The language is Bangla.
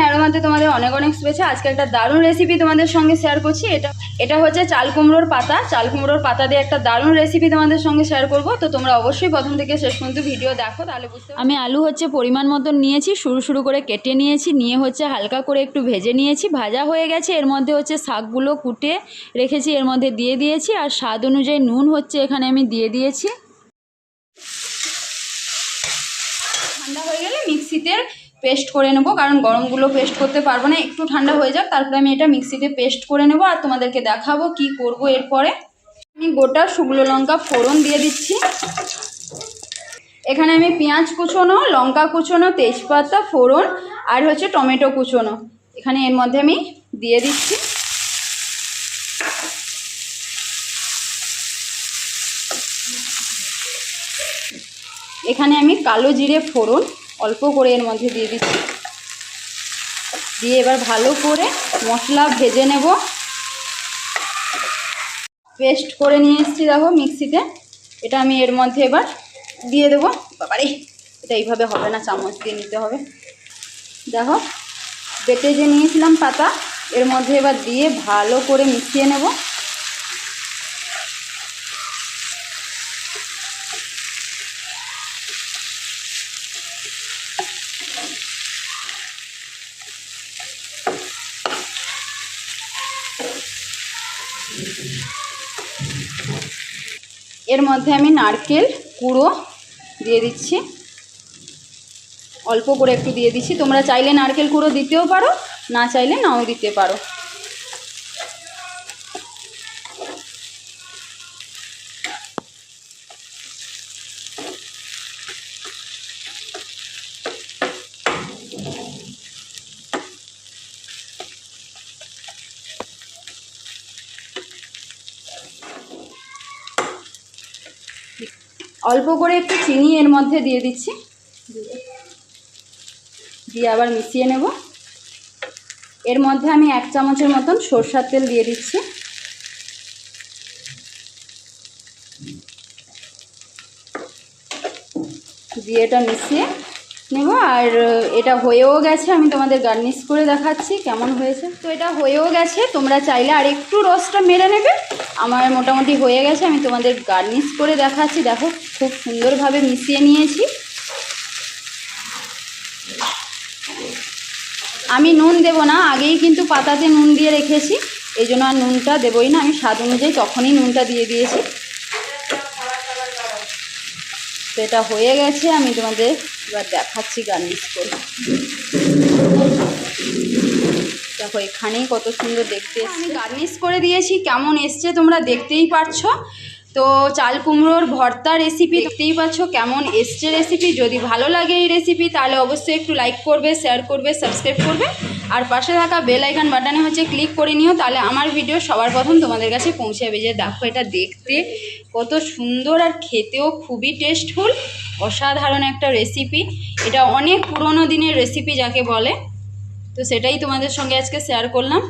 অ্যারোমাতে তোমাদের অনেক অনেক শুভেচ্ছা। আজকে একটা দারুণ রেসিপি তোমাদের সঙ্গে শেয়ার করছি। এটা হচ্ছে চাল কুমড়োর পাতা। চাল কুমড়োর পাতা দিয়ে একটা দারুণ রেসিপি তোমাদের সঙ্গে শেয়ার করব। তো তোমরা অবশ্যই প্রথম থেকে শেষ পর্যন্ত ভিডিও দেখো, তাহলে বুঝতে পারবে। আমি আলু হচ্ছে পরিমাণ মতন নিয়েছি, সরু সরু করে কেটে নিয়েছি, নিয়ে হচ্ছে হালকা করে একটু ভেজে নিয়েছি। ভাজা হয়ে গেছে। এর মধ্যে হচ্ছে শাকগুলো কুটে রেখেছি, এর মধ্যে দিয়ে দিয়েছি। আর স্বাদ অনুযায়ী নুন হচ্ছে এখানে আমি দিয়ে দিয়েছি। ঠান্ডা হয়ে গেলে মিক্সিতে পেস্ট করে নেবো, কারণ গরমগুলো পেস্ট করতে পারবো না। একটু ঠান্ডা হয়ে যাক, তারপরে আমি এটা মিক্সিতে পেস্ট করে নেবো আর তোমাদেরকে দেখাবো কি করব। এরপরে আমি গোটা শুকনো লঙ্কা ফোড়ন দিয়ে দিচ্ছি। এখানে আমি পেঁয়াজ কুচোনো, লঙ্কা কুচোনো, তেজপাতা ফোড়ন আর হচ্ছে টমেটো কুচোনো এখানে এর মধ্যে আমি দিয়ে দিচ্ছি। এখানে আমি কালো জিরে ফোড়ন অল্প করে এর মধ্যে দিয়ে দিচ্ছি। দিয়ে এবার ভালো করে মশলা ভেজে নেব। পেস্ট করে নিয়ে এসেছি দেখো মিক্সিতে, এটা আমি এর মধ্যে এবার দিয়ে দেবো। বাবারে, এটা এইভাবে হবে না, চামচ দিয়ে নিতে হবে। দেখো বেটে যে নিয়েছিলাম পাতা, এর মধ্যে এবার দিয়ে ভালো করে মিশিয়ে নেব। এর মধ্যে আমি নারকেল কুড়ো দিয়ে দিচ্ছি, অল্প করে একটু দিয়ে দিচ্ছি। তোমরা চাইলে নারকেল কুড়ো দিতেও পারো, না চাইলে নাও দিতে পারো। অল্প করে একটু চিনি এর মধ্যে দিয়ে দিচ্ছি, দিয়ে আবার মিশিয়ে নেব। এর মধ্যে আমি 1 চামচের মতন সরষের তেল দিয়ে দিচ্ছি। দিয়ে এটা মিশিয়ে নেব। আর এটা হয়েও গেছে, আমি তোমাদের গার্নিশ করে দেখাচ্ছি কেমন হয়েছে। তো এটা হয়েও গেছে, তোমরা চাইলে আর একটু রসটা মেরে নেবে। আমার মোটামুটি হয়ে গেছে, আমি তোমাদের গার্নিশ করে দেখাচ্ছি। দেখো খুব সুন্দরভাবে মিশিয়ে নিয়েছি। আমি নুন দেব না, আগেই কিন্তু পাতাতে নুন দিয়ে রেখেছি, এই জন্য আর নুনটা দেবই না। আমি স্বাদ অনুযায়ী তখনই নুনটা দিয়ে দিয়েছি। তো এটা হয়ে গেছে, আমি তোমাদের এবার দেখাচ্ছি গার্নিশ করে। দেখো এখানেই কত সুন্দর দেখতে এসছে। আমি গার্নিশ করে দিয়েছি, কেমন এসছে তোমরা দেখতেই পারছো। তো চাল কুমড়োর ভর্তা রেসিপি দেখতেই পাচ্ছ কেমন এসছে রেসিপি। যদি ভালো লাগে এই রেসিপি তাহলে অবশ্যই একটু লাইক করবে, শেয়ার করবে, সাবস্ক্রাইব করবে। আর পাশে থাকা বেল আইকন বাটনে হচ্ছে ক্লিক করে নিও, তাহলে আমার ভিডিও সবার প্রথম তোমাদের কাছে পৌঁছে যাবে। যে দেখো এটা দেখতে কত সুন্দর আর খেতেও খুবই টেস্টফুল, অসাধারণ একটা রেসিপি। এটা অনেক পুরনো দিনের রেসিপি যাকে বলে, তো সেটাই তোমাদের সঙ্গে আজকে শেয়ার করলাম।